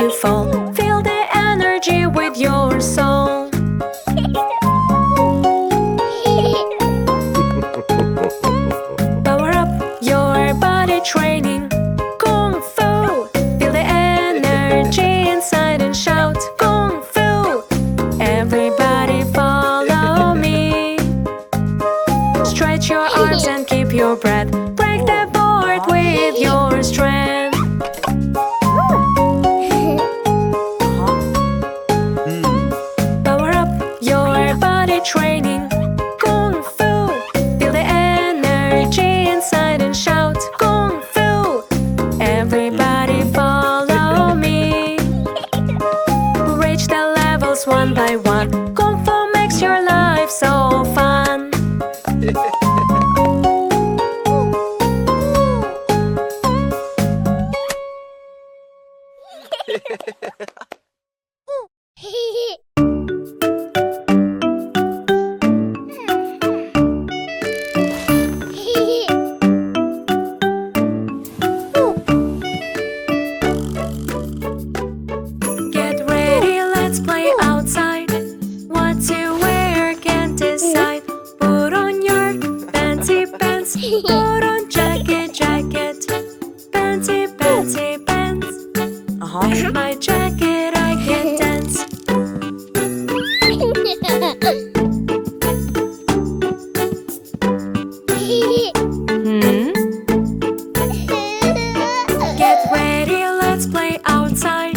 to fall. Feel the energy with your soul. Power up your body training. Kung Fu. Feel the energy inside and shout Kung Fu. Everybody follow me. Stretch your arms and keep your breath. Break the board with your strength. Power up your body training. Kung Fu. Feel the energy inside and shout Kung Fu. Everybody follow me. Reach the levels one by one. Kung Fu makes your life so fun. Get ready, let's play outside. What to wear, can't decide. Put on your fancy pants. Put on jacket, jacket. Fancy, fancy pants. In my jacket I can dance. Get ready, let's play outside.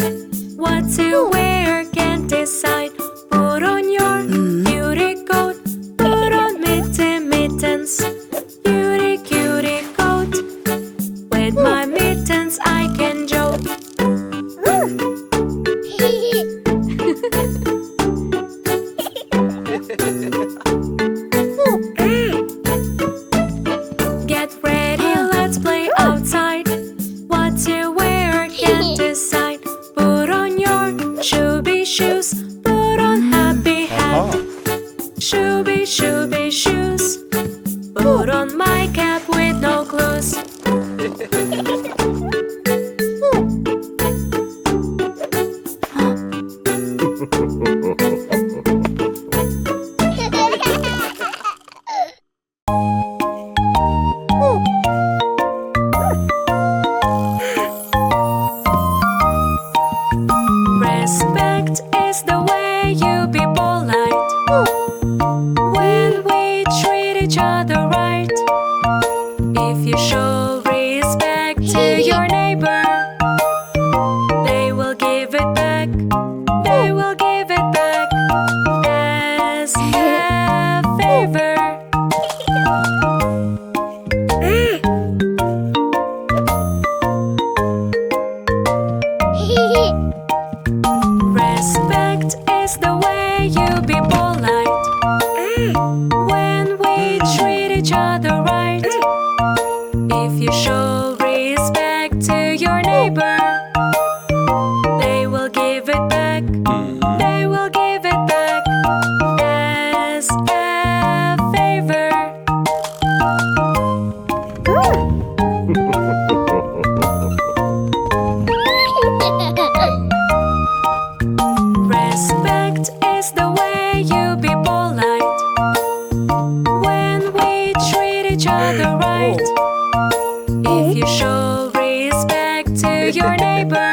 What to wear, can't decide. Put on your beauty coat. Put on mittens. Beauty cutie coat. With my mittens I can joke. Get ready, let's play outside. What to wear, can't decide. Put on your shooby shoes. Put on happy hat. Shooby, shooby shoes. Put on my cap with no clues. Respect is the way you be polite. When we treat each other right. If you show respect to your neighbor, they will give it back. They will give it back as a favor. Respect is the way you be polite. When we treat each other right. If you show respect to your neighbor, they will give it back. They will give it back as a favor. Respect is the way you be polite. When we treat each other right. If you show respect to your neighbor,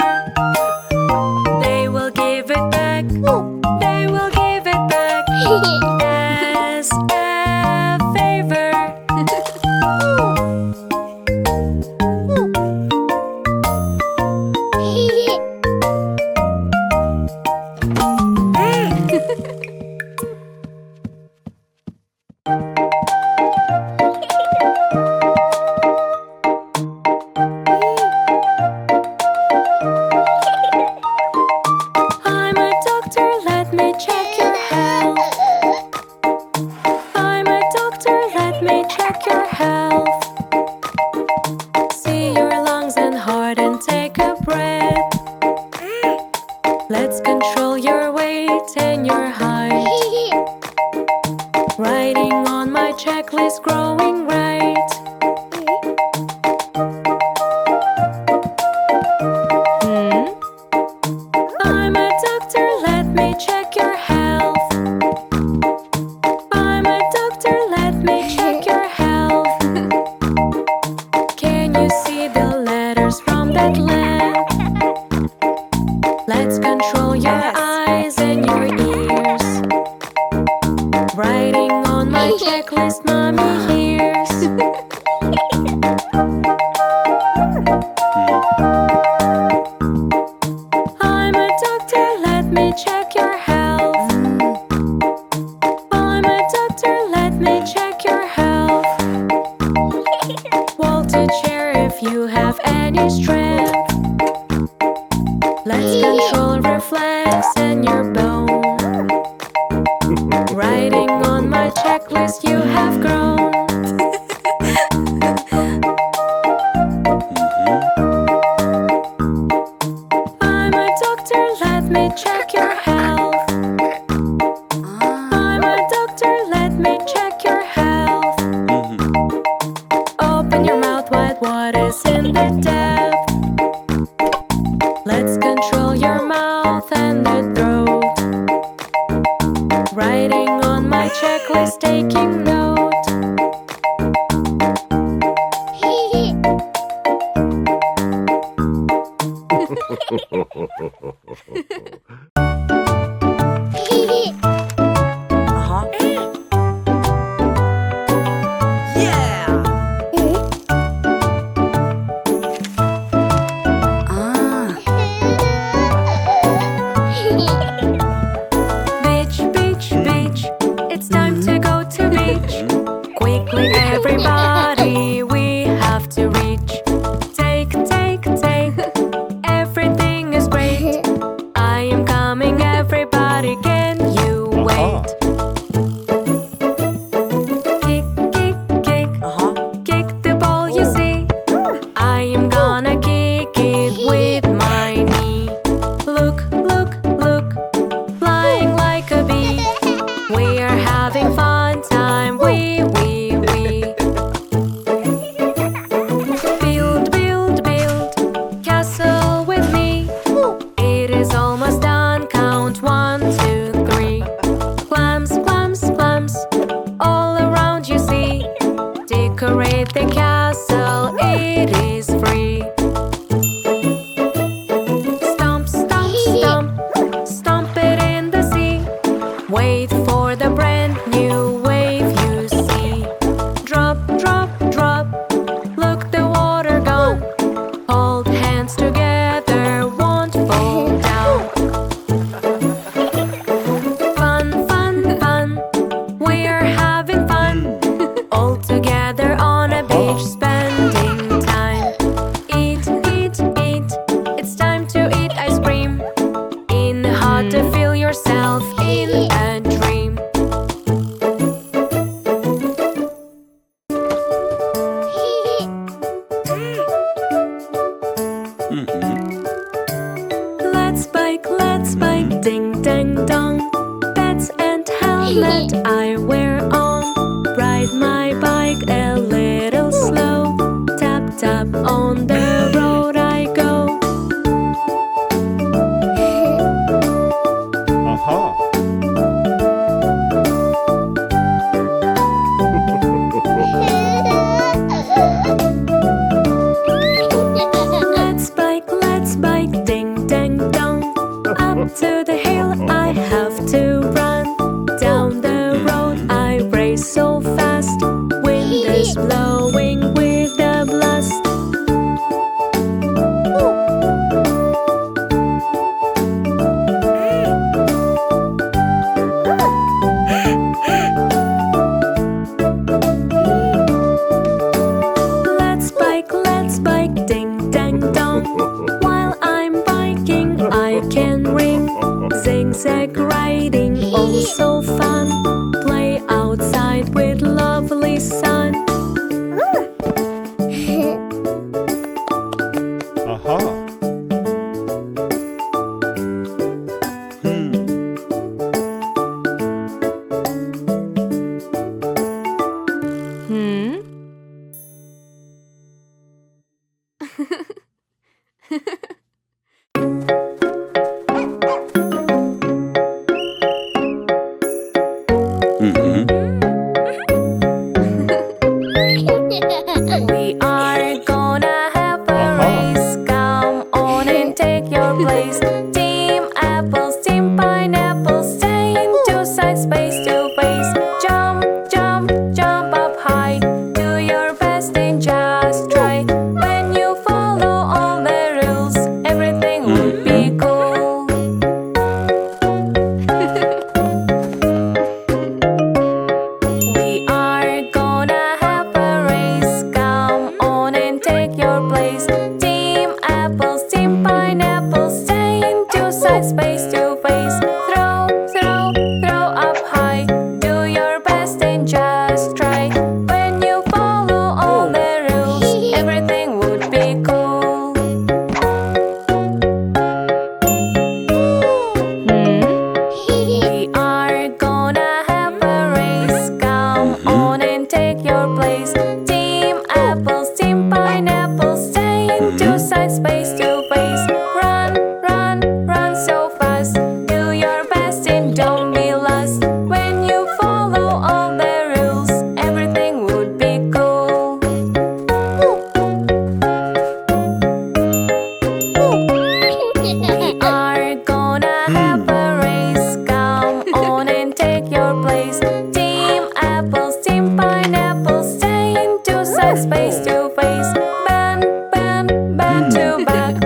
they will give it back. They will give it back as a favor. I'm a doctor, let me check your health. I'm a doctor, let me check your health. See your lungs and heart and take a breath. Let's control your weight and your height. Writing on my checklist, growing right. mommy hears. I'm a doctor, let me check your health. I'm a doctor, let me check your health. Wall to chair if you have any strength. Let's control reflex and your bone. Writing on my checklist, you have grown. I'm a doctor, let me check your health. I'm a doctor, let me check your health. Open your mouth wide, what is in the depth? Let's control your mouth and the throat. Writing on my checklist, taking note. Beach, beach, beach, it's time to go to beach. Quickly everybody, we have to reach. Take, take, take, everything is great. I am coming everybody, can you wait? Kick, kick, kick, kick the ball you see. I am gonna kick it with my knee. Look, look, look, flying like a bee. We are having fun time, we. Build, build, build, castle with me. It is almost done, count 1, 2, 3. Clams, clams, clams, all around you see. Decorate the castle, it is free. Stomp, stomp, stomp, stomp it in the sea. Wait for the brand new wave you see. Drop, drop, drop, look the water gone. Hold hands together, won't fall down. Fun, fun, fun, we're having fun. All together on a beach, spending time. Eat, eat, eat, it's time to eat ice cream. In hot to feel yourself in a dream. Let's bike, ding dang dong. Bats and helmet I wear on. Ride my bike a little slow. Tap tap on the road I go. Let's bike, ding dang dong. Up to the hill I have to run. Down the road I race so fast. Wind is blowing with the blast. Let's bike, ding dang dong. While I'm biking I can ring. Zigzag riding, also fun. Play outside with lovely sun. We are gonna have a race. Come on and take your place. Team apples, team pineapples, stay in two sides, face to face. Jump, jump, jump up face to face. Bend, bend, bend to back.